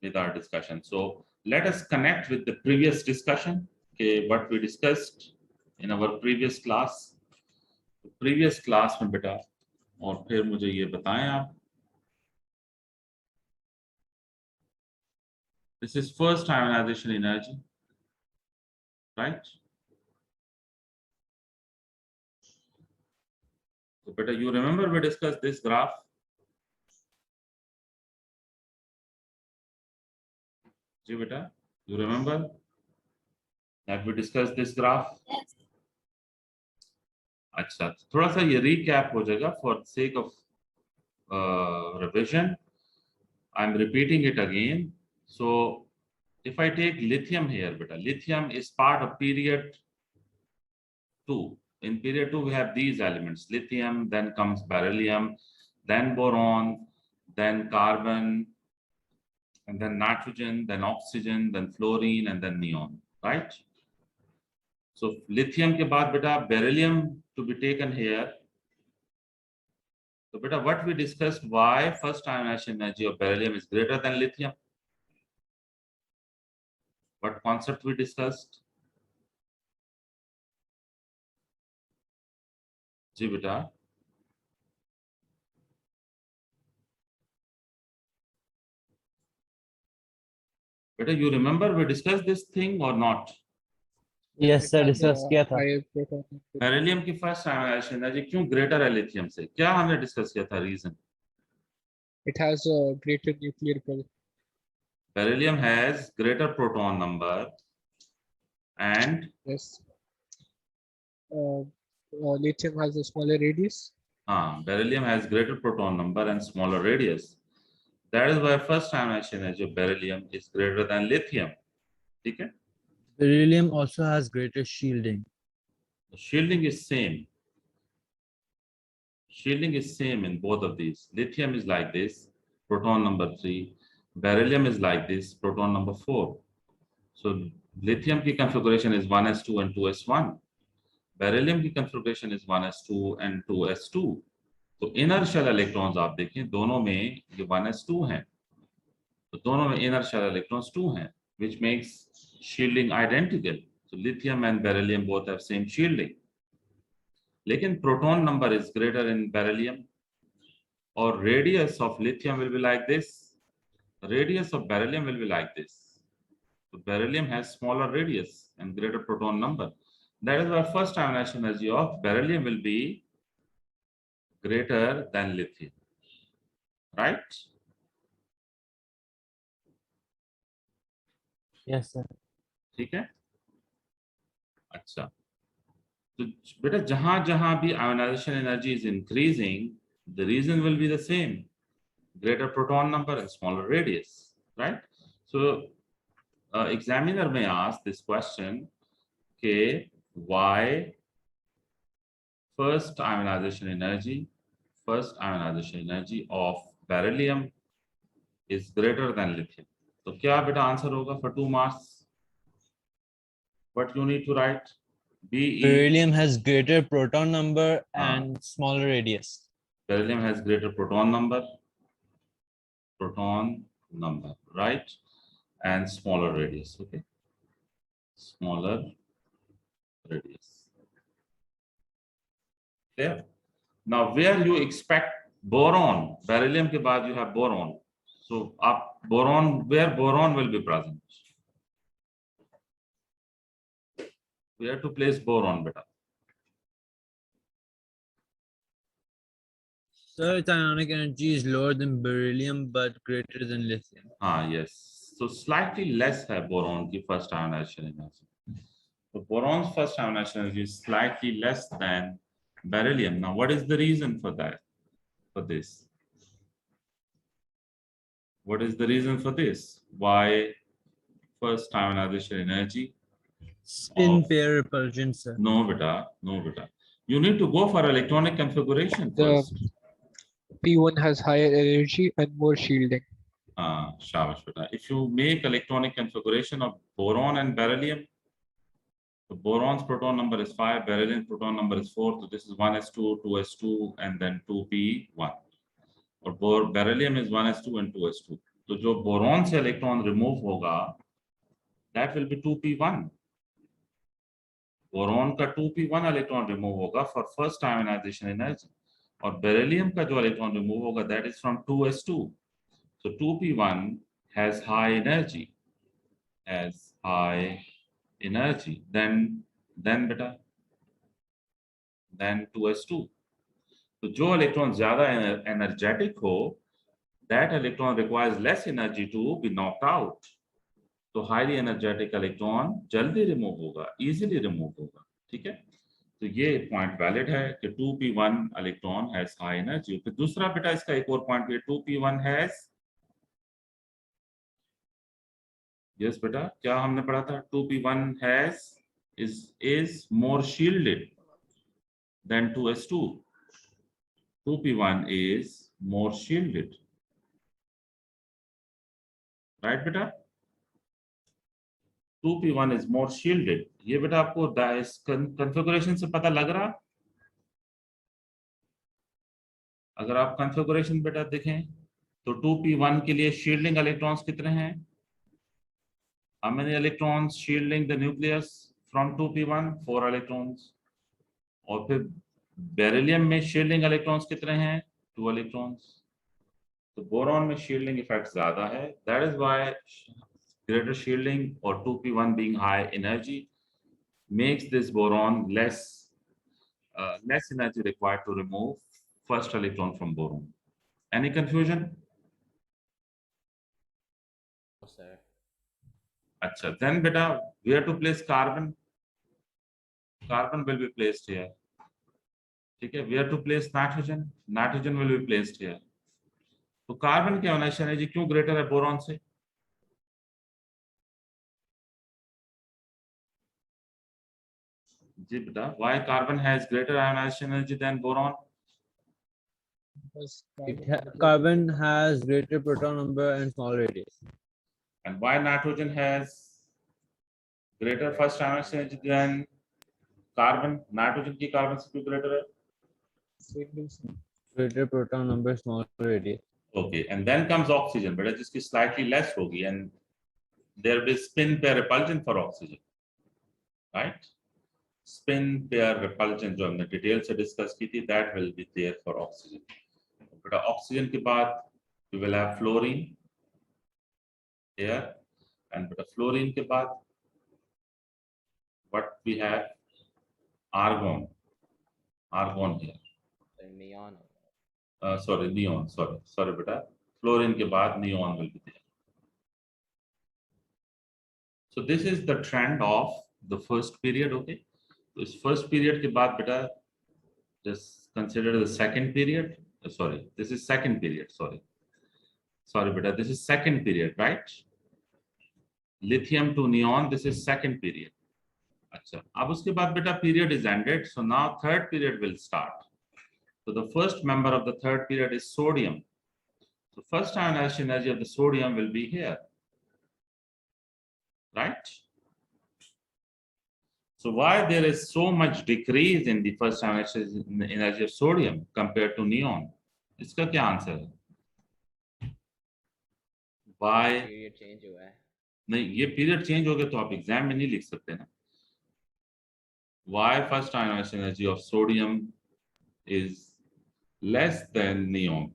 with our discussion. So let us connect with the previous discussion, okay, what we discussed in our previous class. Previous class में बेटा, और फिर मुझे ये बताएं आप. This is first ionization energy, right? So beta, you remember we discussed this graph? Ji beta, you remember that we discussed this graph? Yes. अच्छा, थोड़ा सा ये recap हो जाएगा for the sake of revision. I'm repeating it again. So if I take lithium here, beta, lithium is part of period 2. In period 2, we have these elements: lithium, then comes beryllium, then boron, then carbon, and then nitrogen, then oxygen, then fluorine, and then neon, right? So lithium ke baad beta beryllium to be taken here. So beta, what we discussed, why first ionization energy of beryllium is greater than lithium? What concept we discussed? जी बेटा, बेटा, you remember we discussed this thing or not? Yes sir, discuss किया था. Beryllium की first ionization energy क्यों greater है lithium से? क्या हमने डिस्कस किया था reason? It has a greater nuclear pull. Beryllium has greater proton number and Yes. Lithium has a smaller radius. beryllium has greater proton number and smaller radius. That is why first ionization energy of beryllium is greater than lithium. ठीक है? Beryllium also has greater shielding. The shielding is same. Shielding is same in both of these. Lithium is like this, proton number 3. Beryllium is like this, proton number 4. So lithium की configuration is 1s2 and 2s1. Beryllium की configuration is 1s2 and 2s2. तो inner shell electrons आप देखें, दोनों में ये 1s2 हैं, तो दोनों में inner shell electrons 2 हैं, which makes shielding identical. So lithium and beryllium both have same shielding. लेकिन proton number is greater in beryllium, or radius of lithium will be like this. Radius of beryllium will be like this. So beryllium has smaller radius and greater proton number. That is why first ionization energy of beryllium will be greater than lithium, right? Yes sir. ठीक है? अच्छा, तो बेटा जहां जहां भी ionization energy is increasing, the reason will be the same: greater proton number and smaller radius, right? So examiner may ask this question, okay, why first ionization energy of beryllium is greater than lithium? तो क्या बेटा answer होगा for 2 marks? What you need to write? Beryllium has greater proton number and smaller radius. Beryllium has greater proton number, right? And smaller radius, okay? Smaller radius. Clear? Now, where you expect boron, beryllium ke baad you have boron. So, boron, where boron will be present? Where to place boron, beta? Sir, its ionic energy is lower than beryllium but greater than lithium. Yes. So, slightly less hai boron ki first ionization energy. So, boron's first ionization energy is slightly less than beryllium. Now, what is the reason for that? For this? What is the reason for this? Why first ionization energy? Spin pair repulsion, sir. No, beta. No, beta. You need to go for electronic configuration The first. P1 has higher energy and more shielding. Shabash, beta. If you make electronic configuration of boron and beryllium, the boron's proton number is 5, beryllium proton number is 4. So this is 1s2, 2s2, and then 2p1. Or beryllium is 1s2 and 2s2. तो जो boron से electron remove होगा that will be 2p1. Boron का 2p1 electron remove होगा for first ionization energy, और beryllium का जो electron remove होगा that is from 2s2. So 2p1 has high energy, then beta, then 2s2. तो जो इलेक्ट्रॉन ज्यादा एनर्जेटिक हो that electron requires less energy to be knocked out. तो highly energetic electron जल्दी रिमूव होगा, इजीली रिमूव होगा. ठीक है, तो ये पॉइंट वैलिड है कि 2p1 electron has high energy. फिर दूसरा बेटा इसका एक और पॉइंट भी, 2p1 हैज, यस बेटा क्या हमने पढ़ा था, 2p1 has is more shielded than 2s2. 2p1 is more shielded, right बेटा? 2p1 is more shielded. ये बेटा आपको कॉन्फ़िगरेशन से पता लग रहा? अगर आप कॉन्फ़िगरेशन बेटा देखें तो 2p1 के लिए शील्डिंग इलेक्ट्रॉन्स कितने हैं? How many electrons shielding the nucleus from 2p1? 4 electrons. और फिर बेरिलियम में शील्डिंग इलेक्ट्रॉन्स कितने हैं? 2 electrons. तो बोरॉन में शील्डिंग इफेक्ट ज्यादा है. That is why greater shielding or 2p1 being high energy makes this boron less energy required to remove first electron from boron. Any confusion? No, sir. Acha, then beta, where to place carbon? Carbon will be placed here. ठीक है, where to place nitrogen? Nitrogen will be placed here. तो carbon की ionisation energy क्यों greater है boron से? जी बेटा, why carbon has greater ionization energy than boron? Because Carbon has greater proton number and small radius. And why nitrogen has greater first ionization energy than carbon? Nitrogen की carbon से क्यों greater है? Greater proton number, small radius. Okay, and then comes oxygen, बेटा जिसकी slightly less होगी, and there will be spin pair repulsion for oxygen, right? Spin pair repulsion जो हमने detail से डिस्कस की थी, that will be there for oxygen. बेटा oxygen के बाद we will have fluorine here, and बेटा फ्लोरीन के बाद what we have? Argon here. The neon. Sorry, neon. Sorry बेटा, fluorine के बाद neon will be there. So this is the trend of the first period. Okay, तो इस first period के बाद बेटा just consider the second period. Sorry, this is second period. Sorry बेटा, this is second period, right? Lithium to neon, this is second period. अच्छा, अब उसके बाद बेटा period is ended, so now third period will start. So the first member of the third period is sodium. So first ionization energy of the sodium will be here, right? So why there is so much decrease in the first ionization energy of sodium compared to neon? इसका क्या answer है? Why? Period change हुआ है. नहीं, ये period change हो गया तो आप एग्जाम में नहीं लिख सकते ना. Why first ionization energy of sodium is less than neon?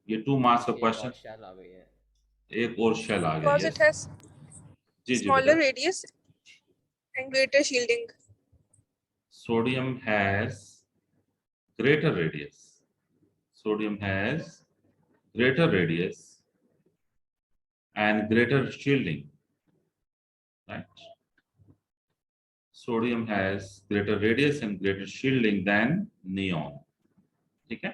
ये 2 मार्क्स का क्वेश्चन. shell आ गई है. एक और शेल आ गया. Because it has ji smaller radius and greater shielding. Sodium has greater radius. Sodium has greater radius and greater shielding, right? Sodium has greater radius and greater shielding than neon. ठीक है?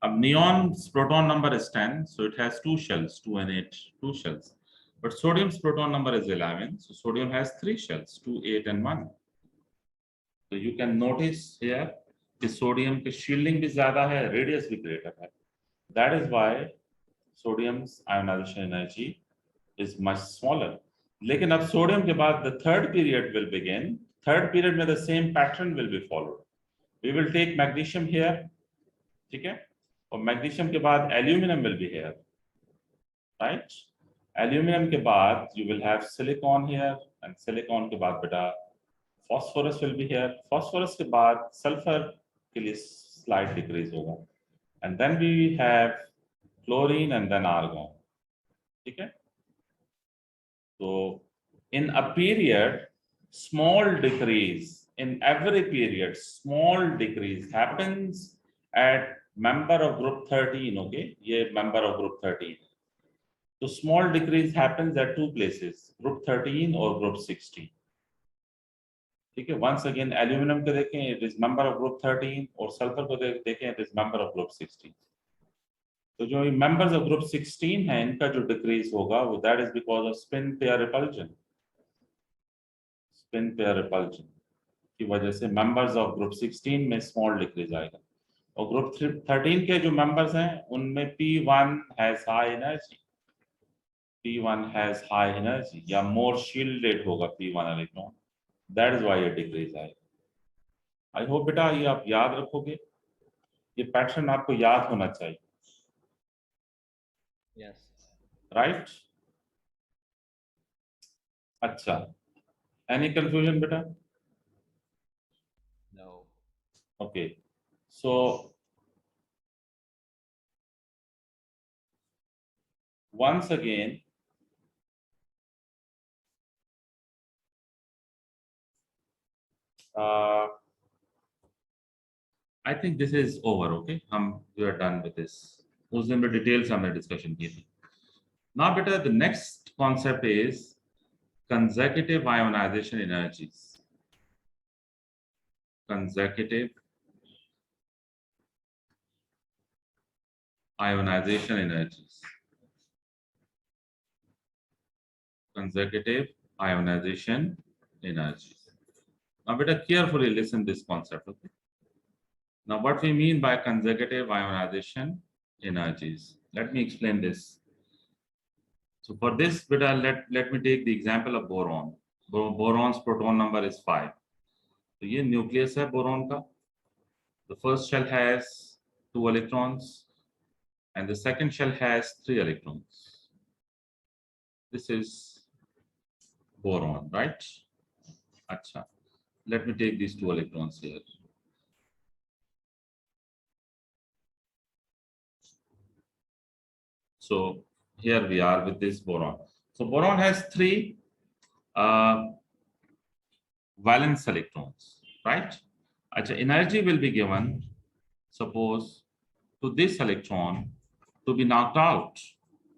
अब neon's proton number is 10, so it has 2 shells, 2 and 8, 2 shells. But sodium's proton number is 11, so sodium has 3 shells, 2, 8 and 1. So you can notice here कि sodium की shielding भी ज़्यादा है, radius भी greater है. That is why sodium's ionization energy is much smaller. लेकिन अब sodium के बाद the third period will begin. Third period में the same pattern will be followed. We will take magnesium here, ठीक है? और magnesium के बाद aluminum will be here. right? Aluminum के बाद you will have silicon here, and silicon के बाद बेटा phosphorus will be here. Phosphorus के बाद sulfur के लिए slight decrease होगा, and then we have chlorine and then argon. ठीक है? So in a period, small decrease in every period, small decrease happens at member of group 13. Okay, ये member of group 13. So small decrease happens at two places, group 13 or group 16. ठीक है? Once again, aluminum को देखें, it is member of group 13, और sulfur को देखें, it is member of group 16. तो जो members of group 16 हैं, इनका जो decrease होगा, वो that is because of spin pair repulsion. Spin pair repulsion की वजह से members of group 16 में small decrease आएगा, और group 13 के जो members हैं, उनमें P1 has high energy. P1 has high energy या more shielded होगा P1 electron. That is why ये decrease आएगा. I hope बेटा ये आप याद रखोगे, ये पैटर्न आपको याद होना चाहिए, Yes. right? अच्छा, any confusion बेटा? No. Okay, so once again, I think this is over. Okay, we are done with this. उस दिन में details हमने discussion की थी. Now बेटा, the next concept is consecutive ionization energies. Consecutive ionization energies. Consecutive ionization energies. Now better carefully listen this concept. Okay. Now what we mean by consecutive ionization energies. Let me explain this. So for this, better let me take the example of boron. Boron's proton number is 5. So ये nucleus है boron का. The first shell has 2 electrons, and the second shell has 3 electrons. This is boron, right? Acha. Let me take these 2 electrons here. So here we are with this boron. So boron has 3 valence electrons, right? Acha, energy will be given, suppose, to this electron to be knocked out.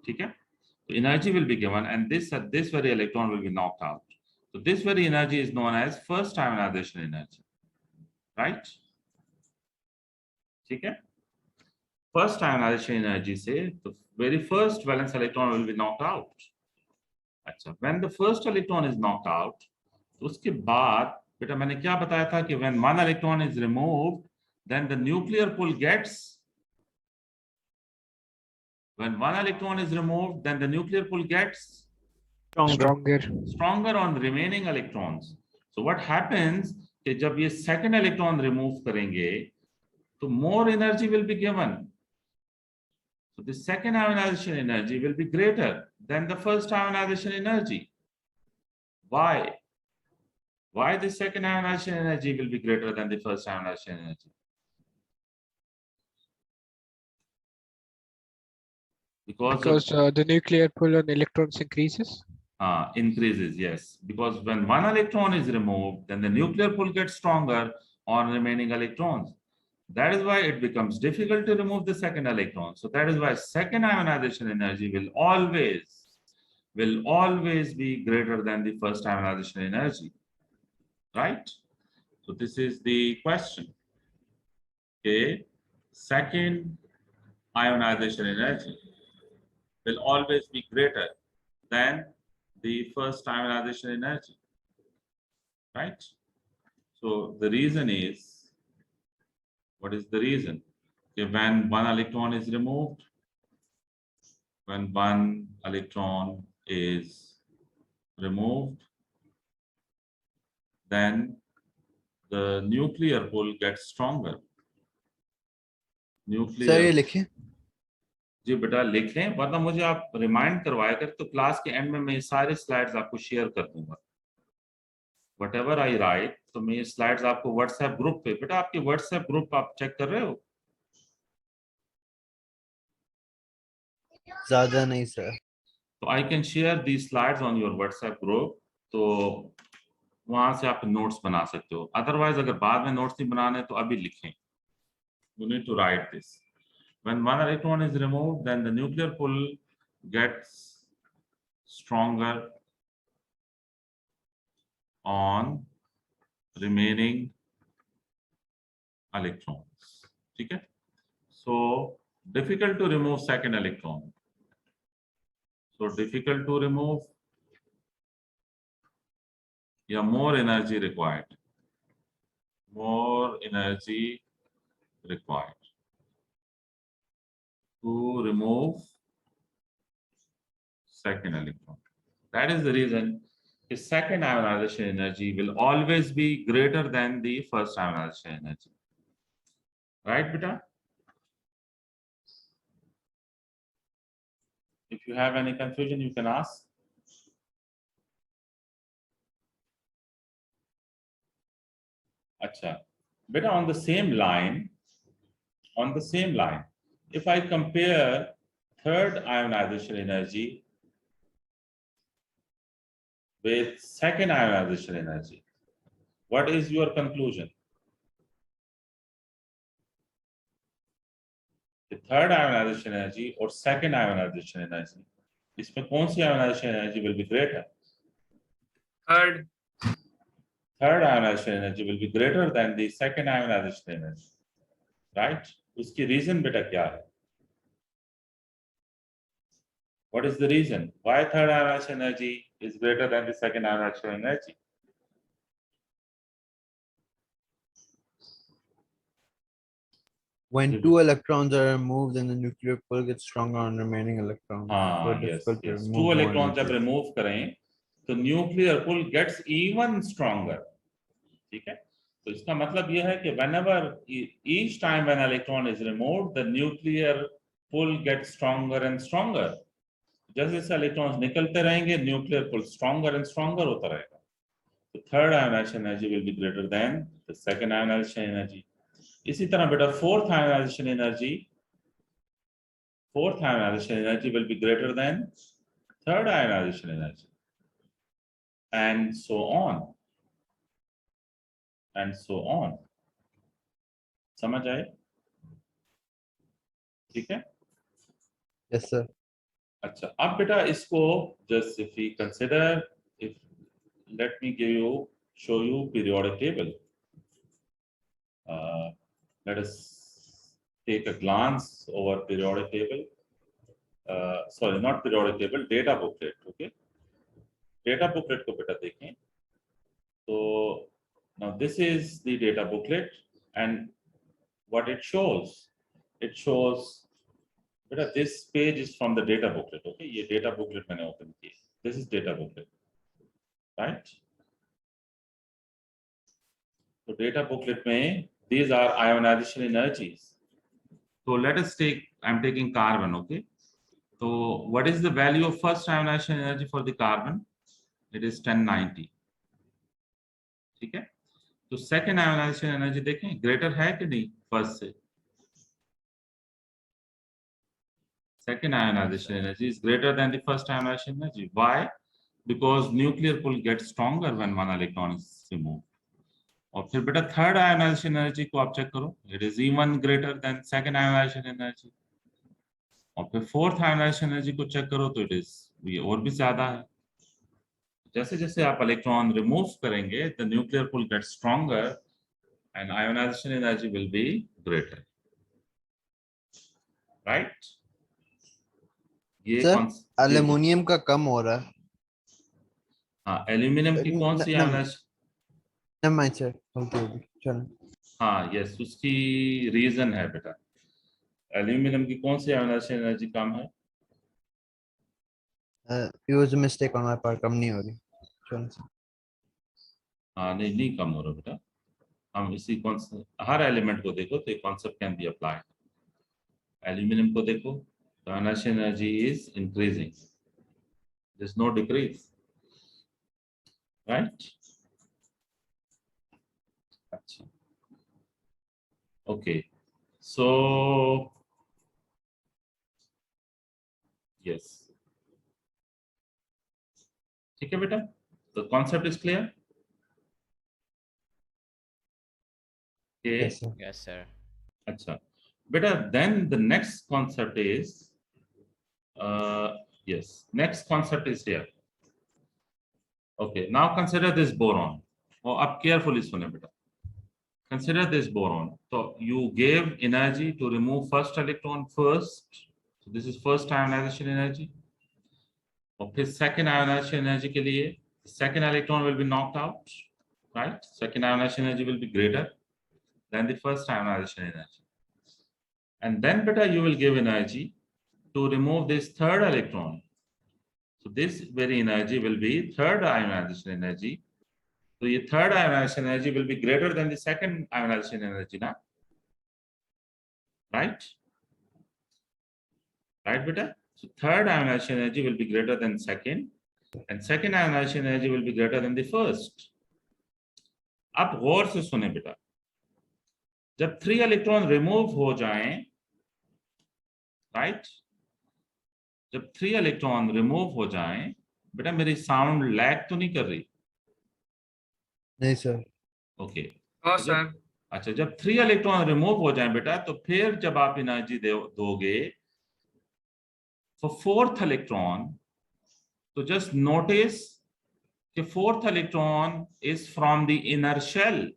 Okay? So energy will be given, and this very electron will be knocked out. So this very energy is known as first ionization energy, right? Okay? First ionization energy say the very first valence electron will be knocked out. अच्छा, when the first electron is knocked out, तो उसके बाद बेटा मैंने क्या बताया था कि when one electron is removed, then the nuclear pull gets. When one electron is removed, then the nuclear pull gets stronger on remaining electrons. So what happens कि जब ये second electron remove करेंगे, तो more energy will be given. So the second ionization energy will be greater than the first ionization energy. Why? Why the second ionization energy will be greater than the first ionization energy? Because the nuclear pull on electrons increases. Increases, yes. Because when one electron is removed, then the nuclear pull gets stronger on remaining electrons. That is why it becomes difficult to remove the second electron. So that is why second ionization energy will always be greater than the first ionization energy, right? So this is the question. Okay, second ionization energy will always be greater than the first ionization energy, right? So the reason is, what is the reason? Okay, when one electron is removed, then the nuclear pull gets stronger. Sir, ये लिखिए. जी बेटा लिख लें, वरना मुझे आप remind करवाया कर, तो क्लास के एंड में मैं ये सारे स्लाइड्स आपको शेयर कर दूंगा। वट आई राइट, तो मैं ये स्लाइड्स आपको व्हाट्सएप ग्रुप पे, बेटा आपके व्हाट्सएप ग्रुप आप चेक कर रहे हो? ज्यादा नहीं सर। तो I can share the slides on your WhatsApp group, तो वहां से आप नोट्स बना सकते हो। अदरवाइज अगर बाद में नोट्स नहीं बनाने तो अभी लिखें। You need to write this. When one electron is removed, then the nuclear pull gets stronger on remaining electrons. ठीक है? So difficult to remove second electron. So difficult to remove. Yeah, more energy required. More energy required to remove second electron. That is the reason the second ionization energy will always be greater than the first ionization energy. Right, beta? If you have any confusion, you can ask. Acha. Beta, on the same line, if I compare third ionization energy with second ionization energy, what is your conclusion? The third ionization energy or second ionization energy, इसमें कौन सी ionization energy will be greater? Third. Third ionization energy will be greater than the second ionization energy, right? उसकी reason बेटा क्या है? What is the reason? Why third ionization energy is greater than the second ionization energy? When two electrons are removed, then the nuclear pull gets stronger on remaining electrons. हाँ, yes, yes. Two electrons जब remove करें, तो nuclear pull gets even stronger. ठीक है? तो इसका मतलब यह है कि whenever each time when electron is removed, the nuclear pull gets stronger and stronger. जैसे जैसे electrons निकलते रहेंगे, nuclear pull stronger and stronger होता रहेगा. The third ionization energy will be greater than the second ionization energy. इसी तरह बेटा fourth ionization energy will be greater than third ionization energy, and so on and so on. समझ आए? ठीक है? Yes sir. अच्छा, अब बेटा इसको just if we consider, if let me show you periodic table. Let us take a glance over periodic table. Sorry, not periodic table, data booklet. Okay, data booklet को बेटा देखें. So now this is the data booklet, and what it shows बेटा this page is from the data booklet. Okay, ये data booklet मैंने open किया. This is data booklet, right? So data booklet में these are ionization energies. So let us take, I'm taking carbon. Okay, so what is the value of first ionization energy for the carbon? It is 1090. ठीक है? तो second ionization energy देखें, greater है कि नहीं first से? Second ionization energy is greater than the first ionization energy. Why? Because nuclear pull gets stronger when one electron is removed. और फिर बेटा third ionization energy को आप चेक करो, it is even greater than second ionization energy. और फिर fourth ionization energy को check करो तो it is ये और भी ज्यादा है. जैसे जैसे आप इलेक्ट्रॉन रिमूव करेंगे, the nuclear pull gets stronger and ionization energy will be greater. Right? ये सर एल्युमिनियम का कम हो रहा है. हाँ, एल्यूमिनियम की कौन सी ionization? हाँ, यस, उसकी रीजन है बेटा. एल्यूमिनियम की कौन सी ionization एनर्जी कम है? It was a mistake on my part. कम नहीं हो रही. हाँ, नहीं कम हो रहा बेटा. हम इसी कॉन्सेप्ट, हर एलिमेंट को देखो तो ये concept can be applied. Aluminium को देखो, The ionization energy is increasing. There's no decrease. Right? Achha. Okay. So, yes. Okay, beta? The concept is clear? Okay. Yes, sir. Yes, sir. Achha. Beta, then the next concept is, yes, next concept is here. Okay, now consider this boron. Oh, up carefully, sune beta. Consider this boron. So you gave energy to remove first electron first. So this is first ionization energy. और फिर second ionization energy के लिए second electron will be knocked out, right? Second ionization energy will be greater than the first ionization energy. And then beta you will give energy to remove this third electron. So this very energy will be third ionization energy. So your third ionization energy will be greater than the second ionization energy, na? Right? Right, beta? So third ionization energy will be greater than second, and second ionization energy will be greater than the first. अब गौर से सुने बेटा, जब 3 electron remove हो जाएं, right? जब 3 electron remove हो जाएं, बेटा मेरी साउंड लैग तो नहीं कर रही? नहीं सर. ओके. हाँ जब- सर. अच्छा, जब 3 इलेक्ट्रॉन रिमूव हो जाएं बेटा, तो फिर जब आप एनर्जी दोगे for fourth electron, so just notice the fourth electron is from the inner shell.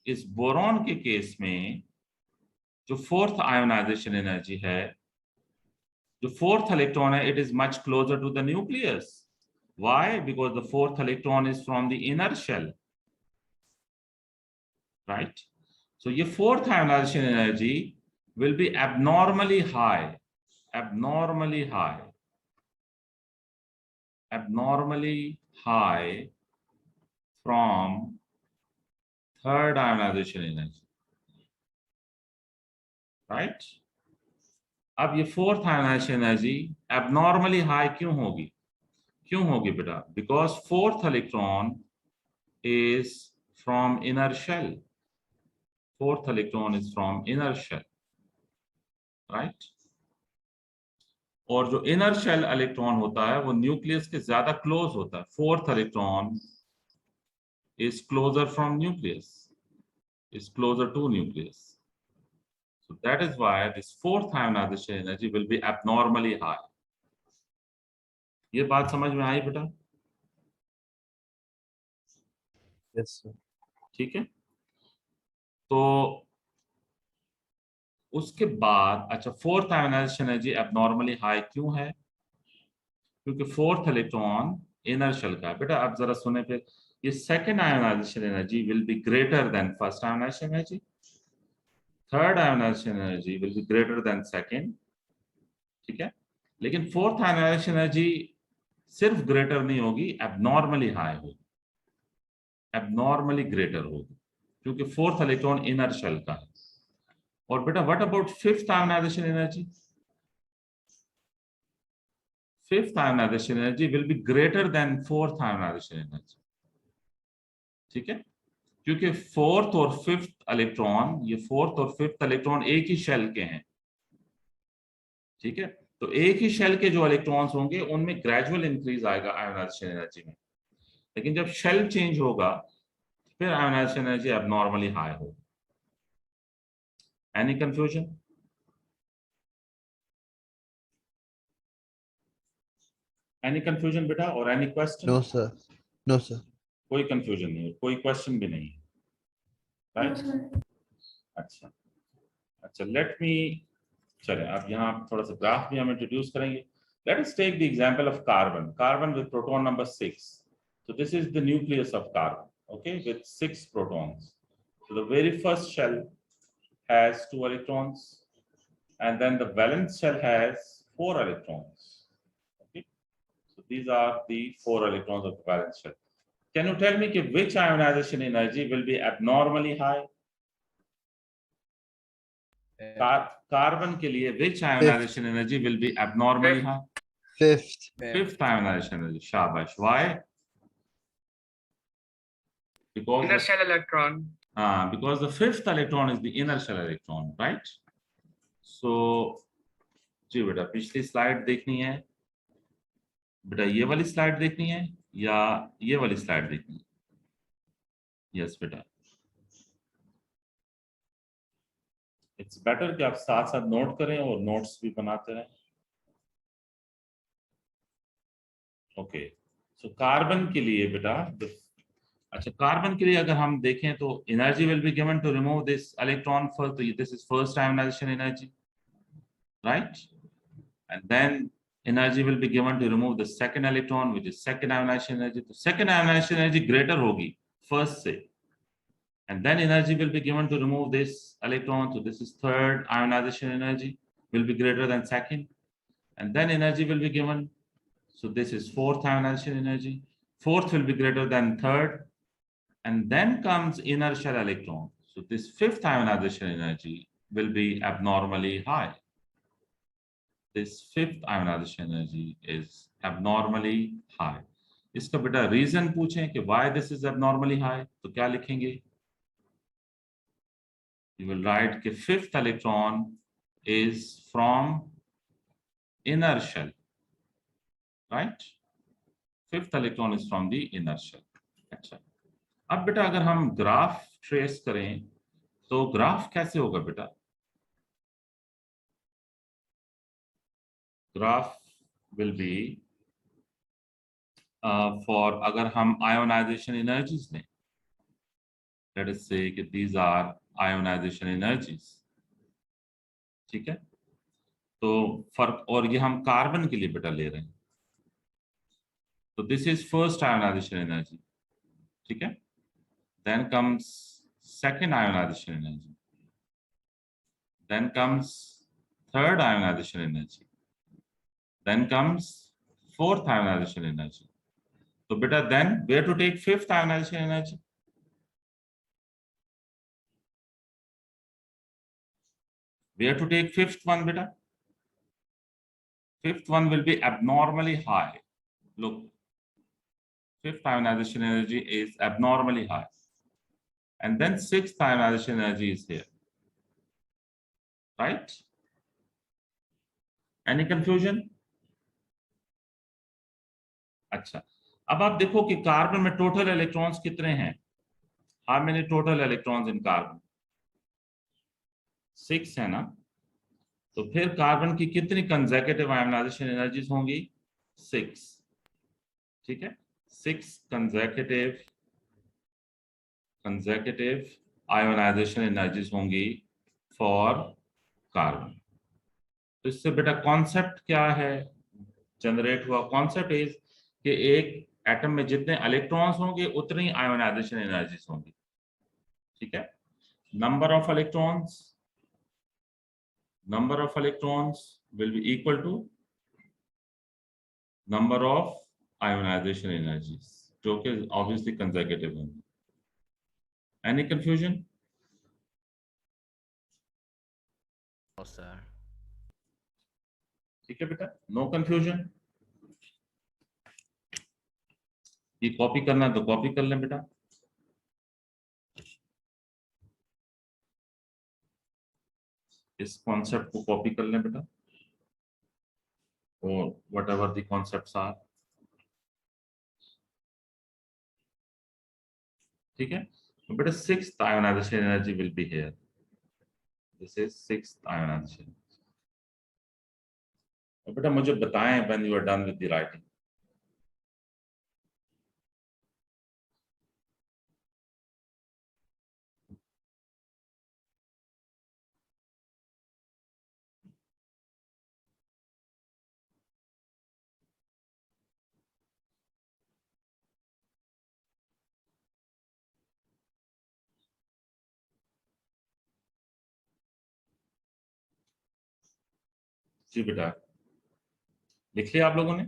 इस बोरॉन के केस में जो फोर्थ आयोनाइजेशन एनर्जी है, जो फोर्थ इलेक्ट्रॉन है, it is much closer to the nucleus. Why? Because the fourth electron is from the inner shell, right? So your fourth ionization energy will be abnormally high, abnormally high from third ionization energy, right? अब ये fourth ionisation energy abnormally high क्यों होगी बेटा? Because fourth electron is from inner shell. Fourth electron is from inner shell, right? और जो inner shell electron होता है वो न्यूक्लियस के ज्यादा क्लोज होता है. Fourth electron is closer from nucleus, is closer to nucleus. So that is why this fourth ionization energy will be abnormally high. ये बात समझ में आई बेटा? Yes, sir. ठीक है. तो उसके बाद अच्छा, fourth ionisation energy abnormally high क्यों है? क्योंकि फोर्थ इलेक्ट्रॉन इनर शेल का है. बेटा अब जरा सुने फिर, ये second ionisation energy will be greater than first ionisation energy, third ionisation energy will be greater than second, ठीक है? लेकिन फोर्थ आयोनाइजेशन एनर्जी सिर्फ ग्रेटर नहीं होगी, एबनॉर्मली हाई होगी, एबनॉर्मली ग्रेटर होगी, क्योंकि फोर्थ इलेक्ट्रॉन इनर शेल का है. और बेटा what about fifth ionisation energy? Fifth ionisation energy will be greater than fourth ionisation energy, ठीक है? क्योंकि फोर्थ और फिफ्थ इलेक्ट्रॉन, ये फोर्थ और फिफ्थ इलेक्ट्रॉन एक ही शेल के हैं, ठीक है? तो एक ही शेल के जो इलेक्ट्रॉन्स होंगे उनमें ग्रेजुअल इंक्रीज आएगा आयोनाइजेशन एनर्जी में. लेकिन जब शेल चेंज होगा फिर आयोनाइजेशन एनर्जी एबनॉर्मली हाई होगी. Any confusion? एनी कंफ्यूजन बेटा? और any question? No, sir. No, sir. कोई कंफ्यूजन नहीं है, कोई क्वेश्चन भी नहीं है, राइट? अच्छा अच्छा, लेट मी, चले अब यहाँ थोड़ा सा ग्राफ भी हम इंट्रोड्यूस करेंगे. Let us take the example of carbon. Carbon with proton number 6. So this is the nucleus of carbon, okay, with 6 protons. So the very first shell has 2 electrons, and then the valence shell has 4 electrons. Okay, so these are the 4 electrons of the valence shell. Can you tell me which ionization energy will be abnormally high? Carbon के लिए which ionization energy will be abnormally high? Fifth. Fifth ionization energy. Shabash. Why? Because Inner shell electron. because the fifth electron is the inner shell electron, right? So, जी बेटा पिछली slide देखनी है बेटा, ये वाली slide देखनी है या ये वाली स्लाइड देखनी है? यस बेटा, इट्स बेटर कि आप साथ साथ नोट करें और नोट्स भी बनाते रहें. ओके, सो कार्बन के लिए बेटा, अच्छा कार्बन के लिए अगर हम देखें तो energy will be given to remove this electron first. तो this is first ionisation energy, right? And then energy will be given to remove the second electron, which is second ionization energy. तो second ionization energy greater होगी first से, and then energy will be given to remove this electron. So this is third ionization energy will be greater than second, and then energy will be given. So this is fourth ionization energy. Fourth will be greater than third, and then comes inner shell electron. So this fifth ionization energy will be abnormally high. This fifth ionization energy is abnormally high. इसका बेटा reason पूछें कि why this is abnormally high, तो क्या लिखेंगे? You will write कि fifth electron is from inner shell, right? Fifth electron is from the inner shell. अच्छा, अब बेटा अगर हम ग्राफ ट्रेस करें तो ग्राफ कैसे होगा बेटा? ग्राफ will be for अगर हम ionization energies लें, let us say कि these are ionization energies, ठीक है? तो फर्क, और ये हम कार्बन के लिए बेटा ले रहे हैं, तो this is first ionization energy, ठीक है? Then comes second ionization energy, then comes third ionization energy, then comes fourth ionization energy. So beta, then where to take fifth ionization energy? Where to take fifth one beta? Fifth one will be abnormally high. Look, fifth ionization energy is abnormally high, and then sixth ionization energy is here, right? Any confusion? अच्छा, अब आप देखो कि carbon में total electrons कितने हैं? How many total electrons in carbon? 6 है ना? तो फिर कार्बन की कितनी कंसेक्यूटिव आयोनाइजेशन एनर्जीज होंगी? 6, ठीक है? 6 कंसेक्यूटिव आयोनाइजेशन एनर्जीज होंगी फॉर कार्बन. तो इससे बेटा कॉन्सेप्ट क्या है जनरेट हुआ? कॉन्सेप्ट इज कि एक एटम में जितने इलेक्ट्रॉन्स होंगे उतनी आयोनाइजेशन एनर्जीज होंगी, ठीक है? Number of electrons will be equal to number of ionization energies, जो कि obviously consecutive होंगी. Any confusion? No, sir. ठीक है बेटा, नो कंफ्यूजन. ये कॉपी करना है तो कॉपी कर लें बेटा. इस कॉन्सेप्ट को कॉपी कर लें बेटा, और whatever the concepts are, ठीक है? तो बेटा sixth ionization energy will be here. This is sixth ionization. और बेटा मुझे बताएं when you are done with the writing. जी बेटा, लिख लिया आप लोगों ने?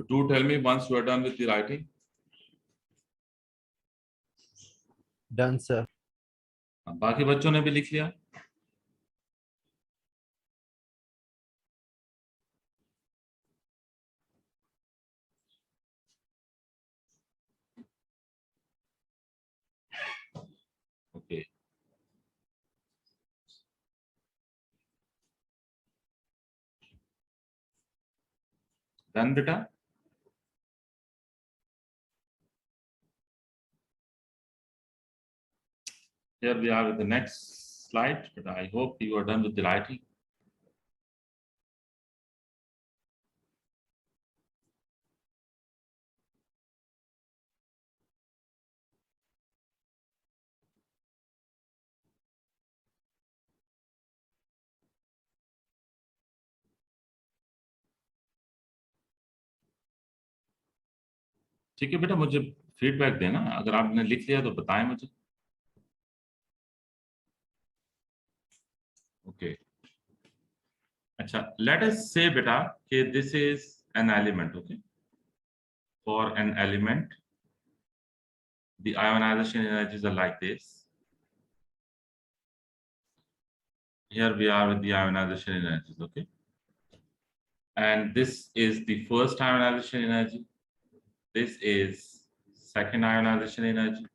Do tell me once you are done with the writing. Done, sir. बाकी बच्चों ने भी लिख लिया? Okay. Done, beta? Here we are with the next slide, but I hope you are done with the writing. ठीक है बेटा, मुझे फीडबैक देना, अगर आपने लिख लिया तो बताएं मुझे. ओके. अच्छा, लेट अस से बेटा कि this is an element. Okay, for an element the ionization energies are like this. Here we are with the ionization energies. Okay, and this is the first ionization energy. This is second ionization energy.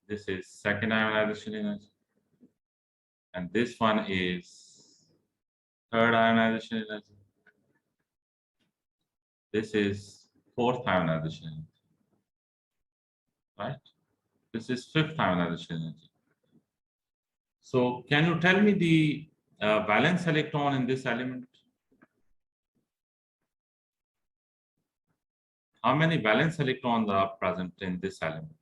This is second ionization energy. And this one is third ionization energy. This is fourth ionization energy. Right? This is fifth ionization energy. So can you tell me the valence electron in this element? How many valence electrons are present in this element?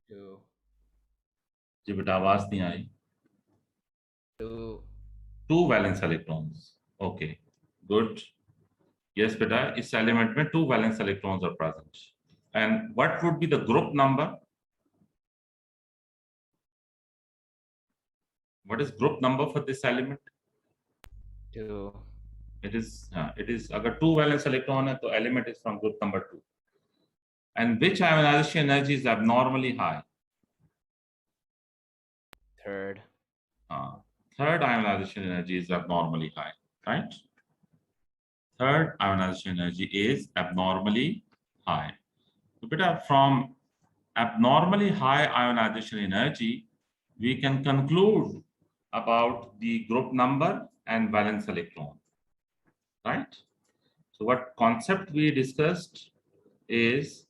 2. जी बेटा, आवाज नहीं आई. 2. 2 valence electrons. Okay, good. Yes beta, इस element में 2 valence electrons are present. And what would be the group number? What is group number for this element? 2. It is अगर 2 valence electron है तो element is from group number 2. And which ionization energy is abnormally high? Third. Third ionization energy is abnormally high, right? Third ionization energy is abnormally high. So beta, from abnormally high ionization energy, we can conclude about the group number and valence electron, right? So what concept we discussed is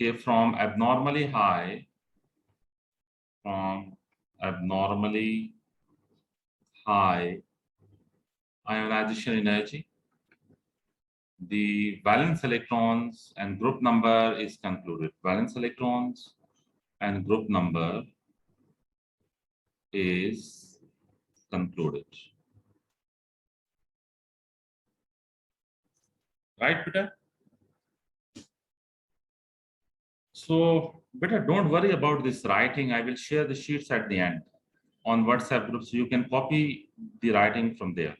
okay, from abnormally high ionization energy, the valence electrons and group number is concluded. Valence electrons and group number is concluded. Right, beta? So, beta, don't worry about this writing. I will share the sheets at the end on WhatsApp group, so you can copy the writing from there.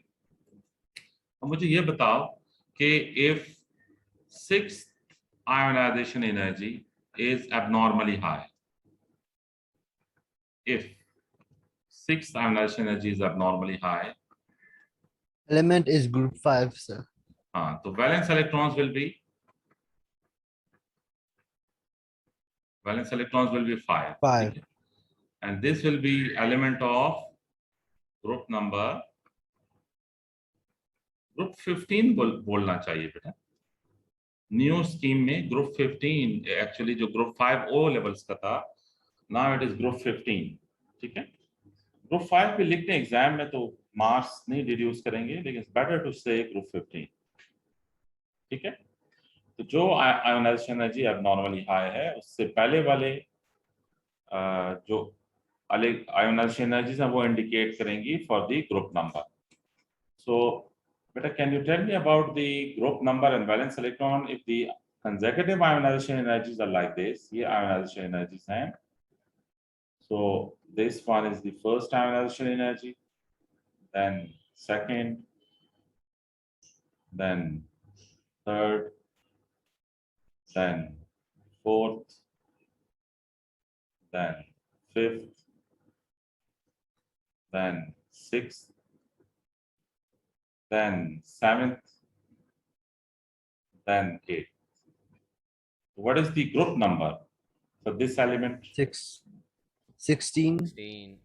अब मुझे ये बताओ कि if sixth ionization energy is abnormally high, if sixth ionization energy is abnormally high, Element is group 5, sir. so valence electrons will be 5. 5. Okay? And this will be element of group number group 15 बोलना चाहिए बेटा. New scheme में group 15 actually जो group 5O levels का था, now it is group 15. ठीक है, group 5 पे लिखते हैं एग्जाम में तो मार्क्स नहीं डिड्यूस करेंगे, लेकिन बेटर टू से ग्रुप 15. ठीक है, तो जो आयोनाइजेशन एनर्जी एबनॉर्मली हाई है उससे पहले वाले जो आयोनाइजेशन एनर्जीज हैं वो इंडिकेट करेंगी for the group number. So beta, can you tell me about the group number and valence electron if the consecutive ionization energies are like this? ये ionization energies हैं. So this one is the first ionization energy, then second, then third, then fourth, then fifth, then sixth, then seventh, then eighth. What is the group number for this element? 16. 16.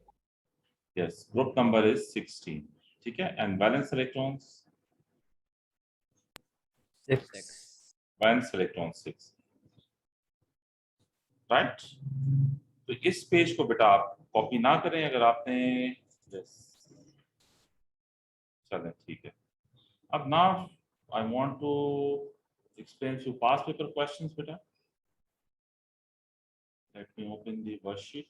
Yes, group number is 16. Okay, and valence electrons? 6. 6. Valence electron 6. Right? तो इस page को बेटा आप copy ना करें अगर आपने yes. चलें ठीक है. अब now I want to explain few past paper questions बेटा. Let me open the worksheet.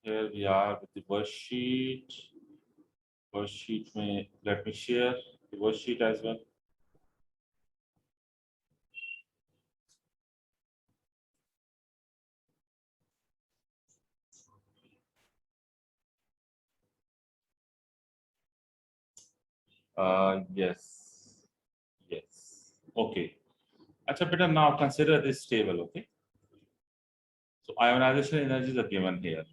Here we are with the worksheet. Worksheet में let me share the worksheet as well. Yes. Okay. Acha beta, now consider this table, okay? So ionization energies are given here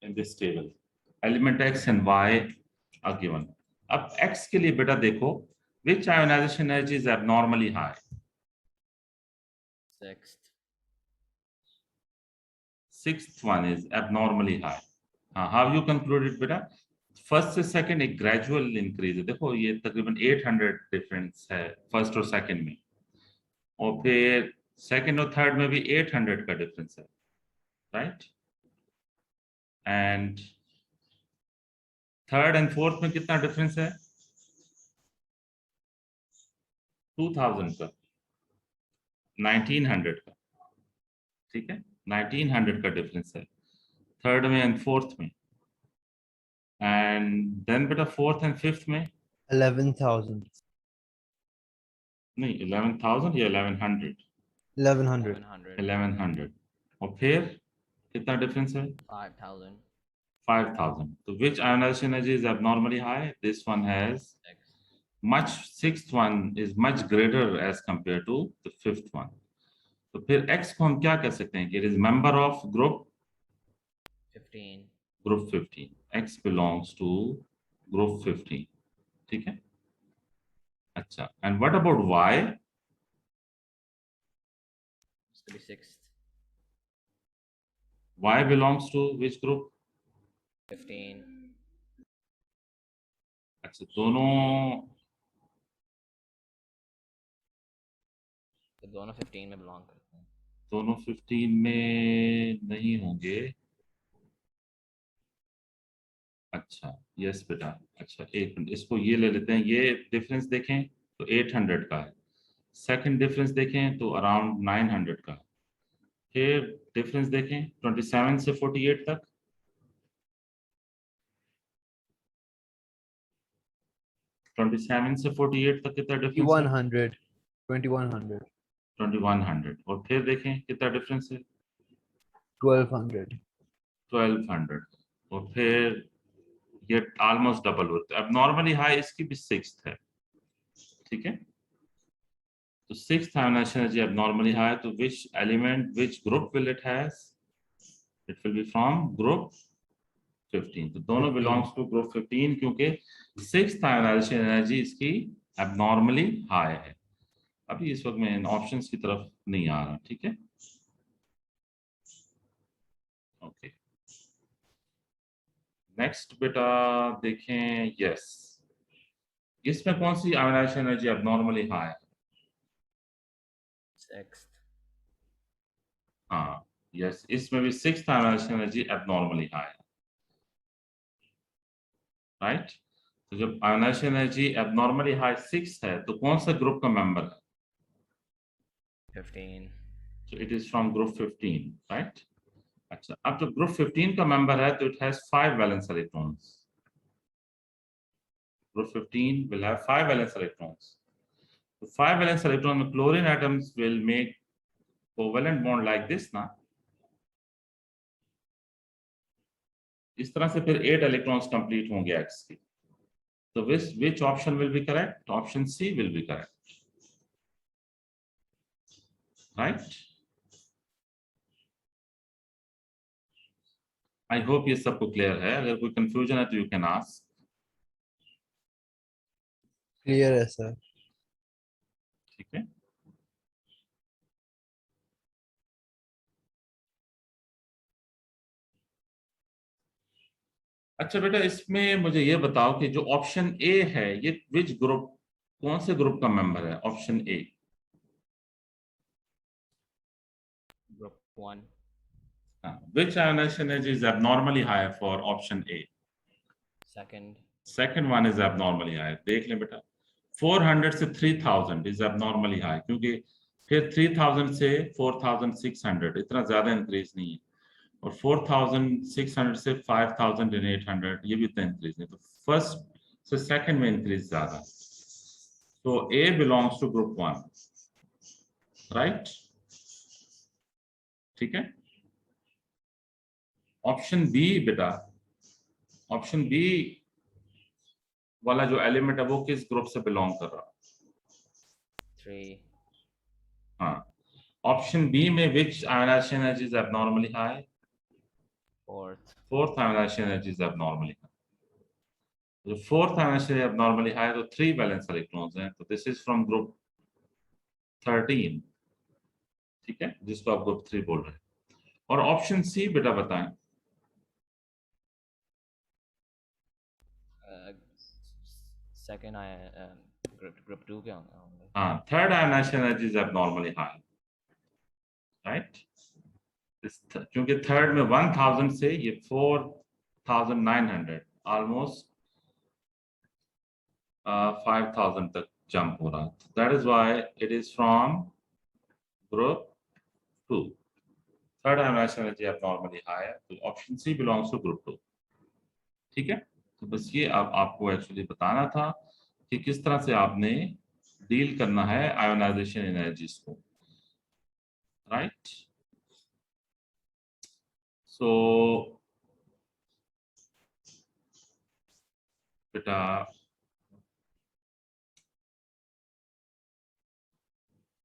in this table. Element X and Y are given. अब X के लिए बेटा देखो, which ionization energy is abnormally high? 6th. Sixth one is abnormally high. How you concluded बेटा? First से second एक gradual increase है. देखो ये तकरीबन 800 difference है first और second में. और फिर second और third में भी 800 का difference है. Right? And third and fourth में कितना difference है? 2000 का, 1900 का, ठीक है? 1900 का difference है. Third में and fourth में. And then बेटा fourth and fifth में 11,000. नहीं 11,000 या 1100. 1100. 1100. 1100 और फिर कितना difference है? 5000. 5000. So which ionization energy is abnormally high? This one has 6. much. Sixth one is much greater as compared to the fifth one. तो फिर X को हम क्या कह सकते हैं कि it is member of group 15. group 15. X belongs to group 15. ठीक है? अच्छा. And what about Y? It's to be 6th. Y belongs to which group? 15. अच्छा दोनों तो दोनों 15 में belong करते हैं. दोनों 15 में नहीं होंगे. अच्छा यस बेटा. अच्छा एक मिनट इसको ये ले लेते हैं. ये डिफरेंस देखें तो 800 का है. सेकंड डिफरेंस देखें तो अराउंड 900 का है. फिर डिफरेंस देखें 27 से 48 तक. से 48 तक कितना डिफरेंस है? 2100. 2100. 2100. और फिर देखें कितना डिफरेंस है? 1200. 1200. और फिर ये ऑलमोस्ट डबल होता है. अब नॉर्मली हाई इसकी भी 6th है. ठीक है? तो 6th ionization energy abnormally high. तो which element, which group will it has? It will be from group 15. तो दोनों 15. belongs to group 15 क्योंकि 6th ionization energy इसकी abnormally high है. अभी इस वक्त मैं इन ऑप्शंस की तरफ नहीं आ रहा. ठीक है? ओके. नेक्स्ट बेटा देखें. यस. इसमें कौन सी ionization energy abnormally high है? 6th. हाँ यस. इसमें भी 6th ionization energy abnormally high है. राइट. तो जब ionization energy abnormally high 6 है तो कौन सा ग्रुप का मेंबर है? 15. So it is from group 15, right? अच्छा. अब जब ग्रुप 15 का मेंबर है तो it has 5 valence electrons. Group 15 will have 5 valence electrons. तो 5 वैलेंस इलेक्ट्रॉन में chlorine atoms will make covalent bond like this ना, इस तरह से फिर 8 इलेक्ट्रॉन्स कंप्लीट होंगे एक्स की। तो which option will be correct? Option C will be correct, right? I hope ये सबको क्लियर है। अगर कोई कंफ्यूजन है तो यू कैन आस्क। Clear है sir. ठीक है, अच्छा बेटा इसमें मुझे ये बताओ कि जो ऑप्शन ए है ये विच ग्रुप, कौन से ग्रुप का मेंबर है option A? Group 1. Which ionization energy is abnormally high for option A? Second. Second one is abnormally high. देख लें बेटा, 400 से 3000 is abnormally high, क्योंकि फिर 3000 से 4600 इतना ज्यादा इंक्रीज नहीं है, और 4600 से 5800 ये भी इतना इंक्रीज नहीं, तो फर्स्ट से सेकंड में इंक्रीज ज्यादा। तो A belongs to group 1, right? ठीक है, ऑप्शन बी बेटा, ऑप्शन बी वाला जो एलिमेंट है वो किस ग्रुप से बिलोंग कर रहा है? 3. हाँ, ऑप्शन बी में which ionization energy is abnormally high? 4th. Fourth ionisation energy is abnormally high. जो फोर्थ आयोनाइजेशन एबनॉर्मली हाई तो 3 वैलेंस इलेक्ट्रॉन्स हैं, तो दिस इज फ्रॉम ग्रुप 13, ठीक है, जिसको आप ग्रुप 3 बोल रहे हैं। और ऑप्शन सी बेटा बताएं। Second, group 2 के होंगे। हाँ, third ionisation energy is abnormally high, right? क्योंकि थर्ड में 1000 से ये 4900 ऑलमोस्ट 5000 तक जंप हो रहा है, that is why it is from group 2। Third ionisation energy abnormally high है, तो option C belongs to group 2। ठीक है, तो बस ये अब आपको एक्चुअली बताना था कि किस तरह से आपने डील करना है आयोनाइजेशन एनर्जीज को, राइट? सो बेटा